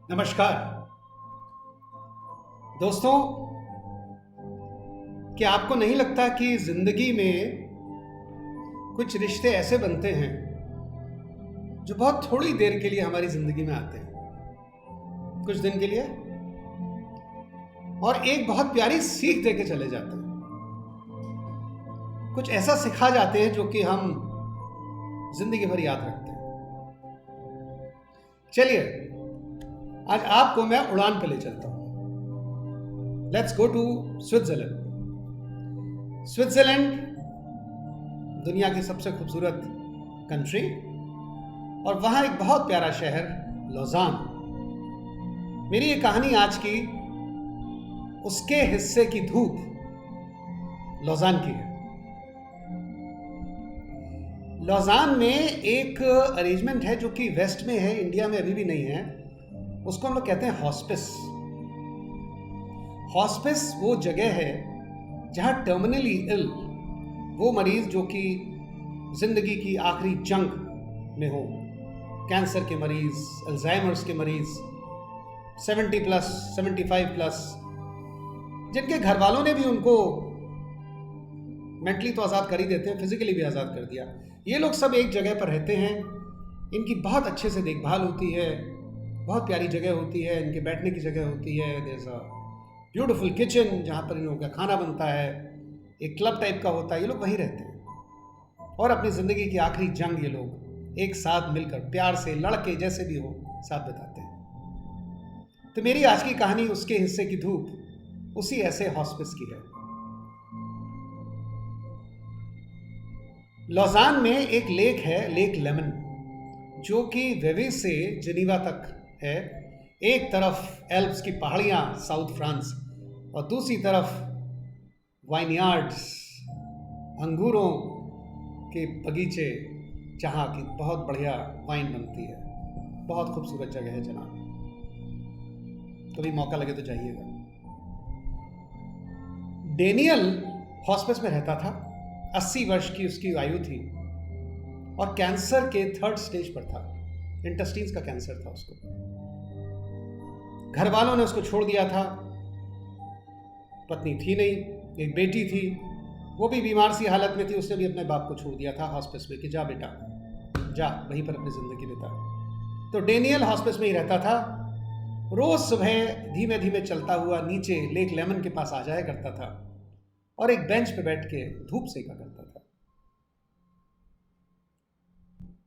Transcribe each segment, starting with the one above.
नमस्कार दोस्तों। क्या आपको नहीं लगता कि जिंदगी में कुछ रिश्ते ऐसे बनते हैं जो बहुत थोड़ी देर के लिए हमारी जिंदगी में आते हैं, कुछ दिन के लिए, और एक बहुत प्यारी सीख दे के चले जाते हैं। कुछ ऐसा सिखा जाते हैं जो कि हम जिंदगी भर याद रखते हैं। चलिए आज आपको मैं उड़ान पे ले चलता हूं। Let's go to Switzerland. Switzerland दुनिया की सबसे खूबसूरत कंट्री, और वहां एक बहुत प्यारा शहर लौजान। मेरी ये कहानी आज की उसके हिस्से की धूप लौजान की है। लौजान में एक अरेंजमेंट है जो कि वेस्ट में है, इंडिया में अभी भी नहीं है। उसको हम लोग कहते हैं हॉस्पिस। हॉस्पिस वो जगह है जहां टर्मिनली इल, वो मरीज जो कि जिंदगी की आखिरी जंग में हो, कैंसर के मरीज, अल्जाइमर्स के मरीज, 70 प्लस 75 प्लस, जिनके घर वालों ने भी उनको मेंटली तो आज़ाद कर ही देते हैं, फिजिकली भी आज़ाद कर दिया। ये लोग सब एक जगह पर रहते हैं। इनकी बहुत अच्छे से देखभाल होती है, बहुत प्यारी जगह होती है, इनके बैठने की जगह होती है। There is a beautiful kitchen जहाँ पर इन लोगों का खाना बनता है। एक क्लब टाइप का होता है। ये लोग वहीं रहते हैं और अपनी ज़िंदगी की आखिरी जंग ये लोग एक साथ मिलकर प्यार से लड़के जैसे भी हो साथ बिताते हैं। तो मेरी आज की कहानी उसके हिस्से की धूप उसी ऐसे हॉस्पिस की है। लौजान में एक लेक है, लेक लेमन, जो कि वेविस से जिनीवा तक है। एक तरफ एल्प्स की पहाड़ियाँ साउथ फ्रांस, और दूसरी तरफ वाइनयार्ड्स, अंगूरों के बगीचे जहाँ की बहुत बढ़िया वाइन बनती है। बहुत खूबसूरत जगह है जनाब, कभी मौका लगे तो जाइएगा। डेनियल हॉस्पिस में रहता था। 80 वर्ष की उसकी आयु थी और कैंसर के 3rd स्टेज पर था। इंटेस्टाइन्स का कैंसर था उसको। घर वालों ने उसको छोड़ दिया था। पत्नी थी नहीं, एक बेटी थी, वो भी बीमार सी हालत में थी। उसने भी अपने बाप को छोड़ दिया था हॉस्पिस में कि जा बेटा जा, वहीं पर अपनी जिंदगी बिता। तो डेनियल हॉस्पिस में ही रहता था। रोज सुबह धीमे धीमे चलता हुआ नीचे लेक लेमन के पास आ जाया करता था और एक बेंच पे बैठ के धूप सेका करता था।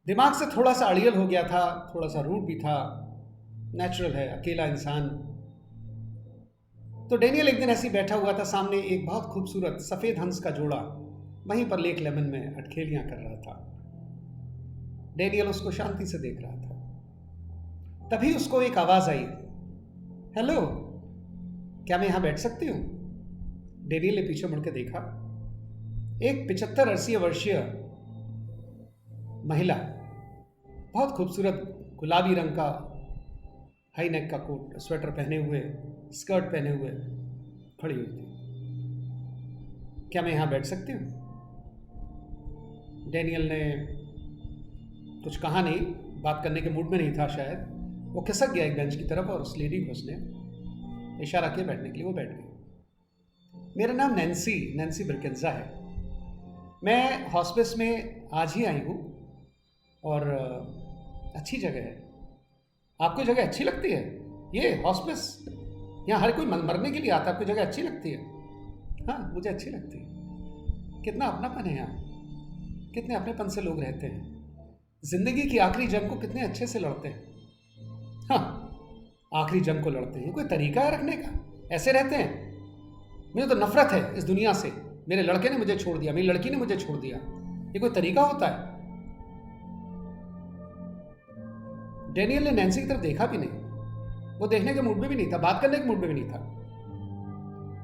दिमाग से थोड़ा सा अड़ियल हो गया था, थोड़ा सा रूड भी था। नेचुरल है, अकेला इंसान। तो डेनियल एक दिन ऐसे ही बैठा हुआ था, सामने एक बहुत खूबसूरत सफेद हंस का जोड़ा वहीं पर लेक लेमन में अटखेलियां कर रहा था। डेनियल उसको शांति से देख रहा था। तभी उसको एक आवाज आई, हेलो, क्या मैं यहां बैठ सकती हूं? डेनियल ने पीछे मुड़ के देखा। एक 75-80 वर्षीय महिला, बहुत खूबसूरत गुलाबी रंग का हाई नेक का कोट, स्वेटर पहने हुए, स्कर्ट पहने हुए खड़ी हुई थी। क्या मैं यहां बैठ सकती हूं? डेनियल ने कुछ कहा नहीं, बात करने के मूड में नहीं था शायद। वो खिसक गया एक बेंच की तरफ और उस लेडी को उसने इशारा किया बैठने के लिए। वो बैठ गई। मेरा नाम नैन्सी ब्रिकेंजा है। मैं हॉस्पिस में आज ही आई हूँ और अच्छी जगह है। आपको जगह अच्छी लगती है? ये हॉस्पिस, यहाँ हर कोई मरने के लिए आता है। आपको जगह अच्छी लगती है? हाँ, मुझे अच्छी लगती है। कितना अपनापन है यहाँ, कितने अपनेपन से लोग रहते हैं। जिंदगी की आखिरी जंग को कितने अच्छे से लड़ते हैं। हाँ, आखिरी जंग को लड़ते हैं। कोई तरीका है रखने का? ऐसे रहते हैं? मुझे तो नफरत है इस दुनिया से। मेरे लड़के ने मुझे छोड़ दिया, मेरी लड़की ने मुझे छोड़ दिया। ये कोई तरीका होता है? डेनियल ने नैन्सी की तरफ देखा भी नहीं। वो देखने के मूड में भी नहीं था, बात करने के मूड में भी नहीं था।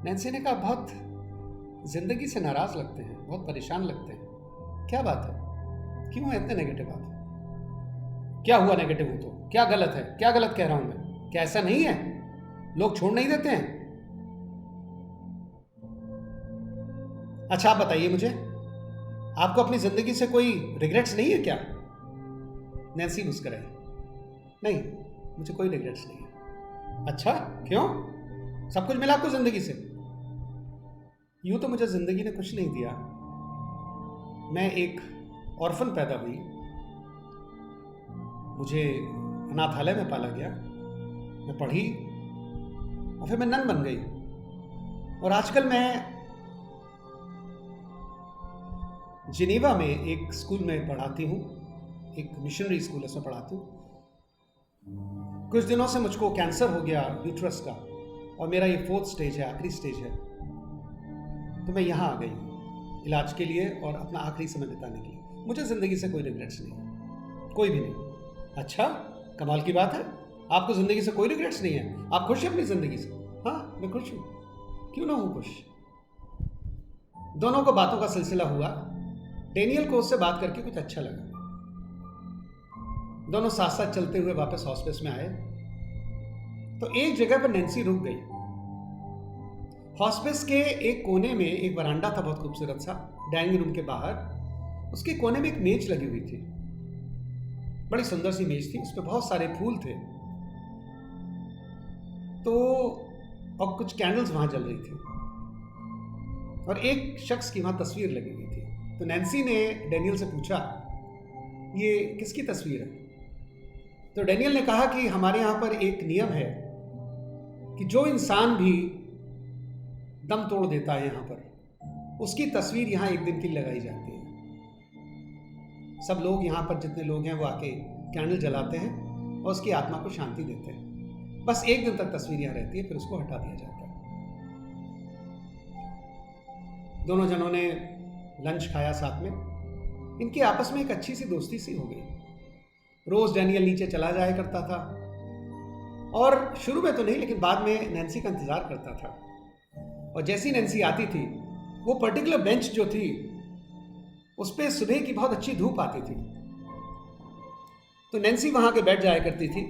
नैन्सी ने कहा, बहुत जिंदगी से नाराज लगते हैं, बहुत परेशान लगते हैं। क्या बात है? क्यों है इतने नेगेटिव आप? क्या हुआ नेगेटिव हो तो? क्या गलत है? क्या गलत कह रहा हूं मैं? क्या ऐसा नहीं है? लोग छोड़ नहीं देते हैं? अच्छा आप बताइए मुझे, आपको अपनी जिंदगी से कोई रिग्रेट्स नहीं है क्या? नैन्सी मुस्कुराई। नहीं, मुझे कोई रिग्रेट्स नहीं है। अच्छा, क्यों? सब कुछ मिला आपको जिंदगी से? यूं तो मुझे जिंदगी ने कुछ नहीं दिया। मैं एक ऑर्फन पैदा हुई, मुझे अनाथालय में पाला गया, मैं पढ़ी और फिर मैं नन बन गई। और आजकल मैं जिनेवा में एक स्कूल में पढ़ाती हूँ, एक मिशनरी स्कूल है, उसमें पढ़ाती हूँ। कुछ दिनों से मुझको कैंसर हो गया यूट्रस का, और मेरा ये 4th स्टेज है, आखिरी स्टेज है। तो मैं यहाँ आ गई हूँ इलाज के लिए और अपना आखिरी समय बिताने के लिए। मुझे ज़िंदगी से कोई रिग्रेट्स नहीं, कोई भी नहीं। अच्छा, कमाल की बात है, आपको ज़िंदगी से कोई रिग्रेट्स नहीं है? आप खुश हैं अपनी ज़िंदगी से? हाँ, मैं खुश हूँ, क्यों ना हूँ खुश। दोनों को बातों का सिलसिला हुआ। डेनियल को उससे बात करके कुछ अच्छा लगा। दोनों साथ साथ चलते हुए वापस हॉस्पिस में आए। तो एक जगह पर नैन्सी रुक गई। हॉस्पिस के एक कोने में एक वरांडा था, बहुत खूबसूरत सा, डाइनिंग रूम के बाहर। उसके कोने में एक मेज लगी हुई थी, बड़ी सुंदर सी मेज थी, उस पर बहुत सारे फूल थे। तो और कुछ कैंडल्स वहां जल रही थी और एक शख्स की वहां तस्वीर लगी हुई थी। तो नैन्सी ने डेनियल से पूछा, ये किसकी तस्वीर है? तो डेनियल ने कहा कि हमारे यहाँ पर एक नियम है कि जो इंसान भी दम तोड़ देता है यहाँ पर, उसकी तस्वीर यहाँ एक दिन के लिए लगाई जाती है। सब लोग यहाँ पर जितने लोग हैं वो आके कैंडल जलाते हैं और उसकी आत्मा को शांति देते हैं। बस एक दिन तक तस्वीर यहाँ रहती है, फिर उसको हटा दिया जाता है। दोनों जनों ने लंच खाया साथ में। इनकी आपस में एक अच्छी सी दोस्ती सी हो गई। रोज डैनियल नीचे चला जाया करता था और शुरू में तो नहीं, लेकिन बाद में नैन्सी का इंतजार करता था। और जैसी नैन्सी आती थी, वो पर्टिकुलर बेंच जो थी उस पर सुबह की बहुत अच्छी धूप आती थी, तो नैन्सी वहां के बैठ जाया करती थी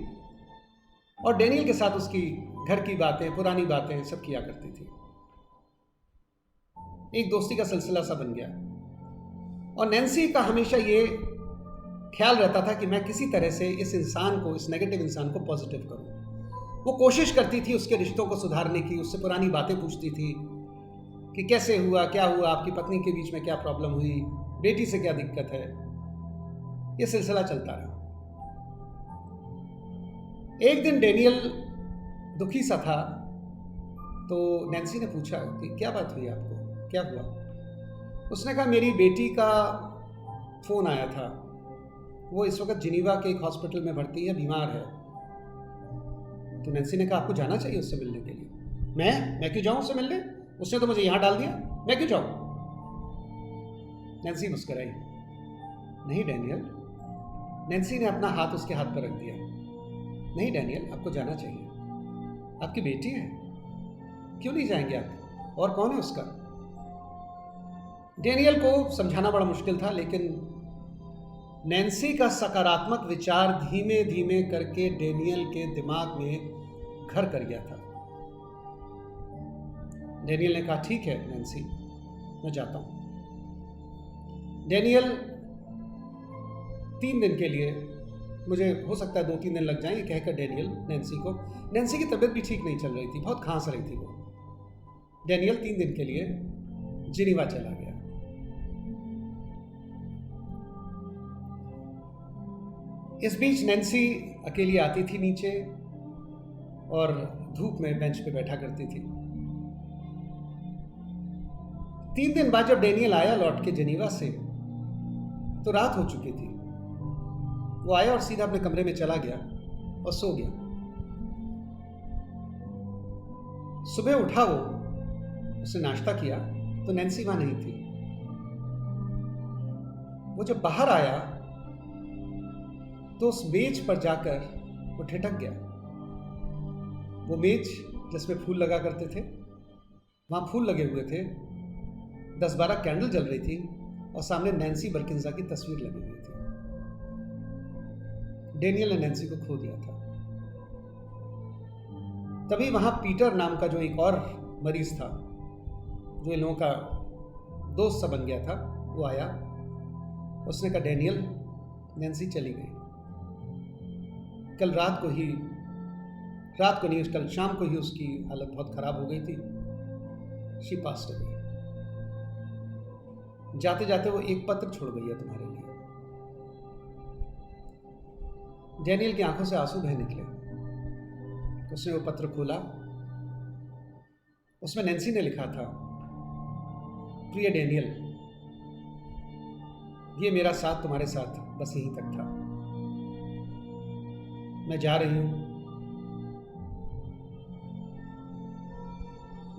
और डैनियल के साथ उसकी घर की बातें, पुरानी बातें सब किया करती थी। एक दोस्ती का सिलसिला सा बन गया। और नैन्सी का हमेशा ये ख्याल रहता था कि मैं किसी तरह से इस इंसान को, इस नेगेटिव इंसान को पॉजिटिव करूं। वो कोशिश करती थी उसके रिश्तों को सुधारने की, उससे पुरानी बातें पूछती थी कि कैसे हुआ, क्या हुआ, आपकी पत्नी के बीच में क्या प्रॉब्लम हुई, बेटी से क्या दिक्कत है। ये सिलसिला चलता रहा। एक दिन डैनियल दुखी सा था, तो नैन्सी ने पूछा कि क्या बात हुई आपको, क्या हुआ? उसने कहा, मेरी बेटी का फ़ोन आया था, वो इस वक्त जिनीवा के एक हॉस्पिटल में भर्ती है, बीमार है। तो नैन्सी ने कहा, आपको जाना चाहिए उससे मिलने के लिए। मैं क्यों जाऊं उससे मिलने? उसने तो मुझे यहाँ डाल दिया, मैं क्यों जाऊं? नैन्सी मुस्कुराई। नहीं डैनियल, नैन्सी ने अपना हाथ उसके हाथ पर रख दिया। नहीं डैनियल, आपको जाना चाहिए, आपकी बेटी है, क्यों नहीं जाएंगे आप? और कौन है उसका? डैनियल को समझाना बड़ा मुश्किल था, लेकिन नैन्सी का सकारात्मक विचार धीमे धीमे करके डैनियल के दिमाग में घर कर गया था। डैनियल ने कहा, ठीक है नैन्सी, मैं जाता हूं। डैनियल 3 दिन के लिए, मुझे हो सकता है 2-3 दिन लग जाएं, कहकर डैनियल नैन्सी की तबीयत भी ठीक नहीं चल रही थी, बहुत खांस रही थी वो। डैनियल 3 दिन के लिए जिनीवा चला गया। इस बीच नैन्सी अकेली आती थी नीचे और धूप में बेंच पे बैठा करती थी। 3 दिन बाद जब डैनियल आया लौट के जिनीवा से, तो रात हो चुकी थी। वो आया और सीधा अपने कमरे में चला गया और सो गया। सुबह उठा वो, उसने नाश्ता किया तो नैन्सी वहां नहीं थी। वो जब बाहर आया तो उस मेज पर जाकर वो ठिठक गया। वो मेज जिसमें फूल लगा करते थे, वहां फूल लगे हुए थे, 10-12 कैंडल जल रही थी और सामने नैन्सी बर्किंजा की तस्वीर लगी हुई थी। डैनियल ने नैन्सी को खो दिया था। तभी वहां पीटर नाम का जो एक और मरीज था, जो इन लोगों का दोस्त सा बन गया था, वो आया। उसने कहा, डैनियल, नैन्सी चली गई। कल रात को ही रात को नहीं, कल शाम को ही उसकी हालत बहुत खराब हो गई थी। She passed away. जाते जाते वो एक पत्र छोड़ गई है तुम्हारे लिए। डैनियल की आंखों से आंसू बह निकले। उसने वो पत्र खोला। उसमें नैन्सी ने लिखा था, प्रिय डैनियल, ये मेरा साथ तुम्हारे साथ बस यहीं तक था। मैं जा रही हूं।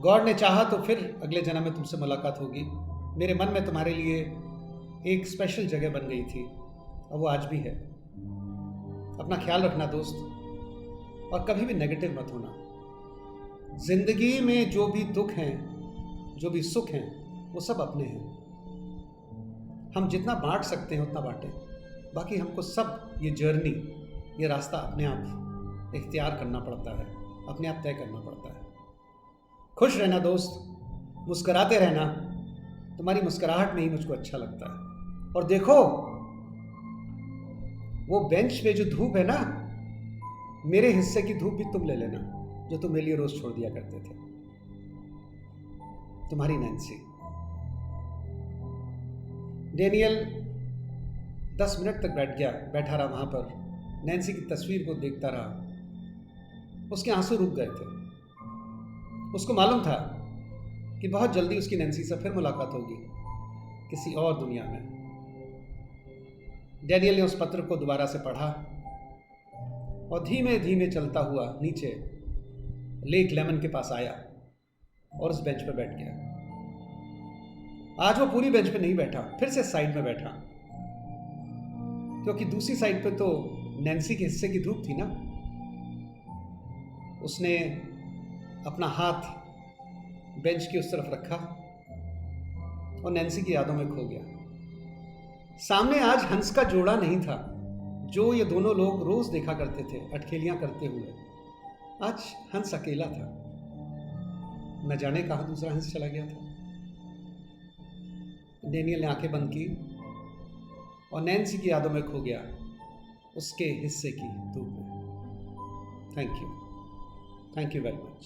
गॉड ने चाहा तो फिर अगले जन्म में तुमसे मुलाकात होगी। मेरे मन में तुम्हारे लिए एक स्पेशल जगह बन गई थी और वो आज भी है। अपना ख्याल रखना दोस्त, और कभी भी नेगेटिव मत होना। जिंदगी में जो भी दुख हैं, जो भी सुख हैं, वो सब अपने हैं। हम जितना बांट सकते हैं उतना बांटें। बाकी हमको सब ये जर्नी, ये रास्ता अपने आप इख्तियार करना पड़ता है, अपने आप तय करना पड़ता है। खुश रहना दोस्त, मुस्कराते रहना। तुम्हारी मुस्कुराहट में ही मुझको अच्छा लगता है। और देखो, वो बेंच पे जो धूप है ना, मेरे हिस्से की धूप भी तुम ले लेना, जो तुम मेरे लिए रोज छोड़ दिया करते थे। तुम्हारी नैन्सी। डैनियल 10 मिनट तक बैठा रहा वहां पर। नैन्सी की तस्वीर को देखता रहा। उसके आंसू रुक गए थे। उसको मालूम था कि बहुत जल्दी उसकी नैन्सी से फिर मुलाकात होगी, किसी और दुनिया में। डैनियल ने उस पत्र को दोबारा से पढ़ा और धीमे धीमे चलता हुआ नीचे लेक लेमन के पास आया और उस बेंच पर बैठ गया। आज वो पूरी बेंच पे नहीं बैठा, फिर से साइड में बैठा, क्योंकि दूसरी साइड पे तो नैन्सी के हिस्से की धूप थी ना। उसने अपना हाथ बेंच की उस तरफ रखा और नैन्सी की यादों में खो गया। सामने आज हंस का जोड़ा नहीं था, जो ये दोनों लोग रोज देखा करते थे अटखेलियां करते हुए। आज हंस अकेला था। न जाने कहां दूसरा हंस चला गया था। डैनियल ने आंखें बंद की और नैन्सी की यादों में खो गया, उसके हिस्से की धूप में। Thank you very much.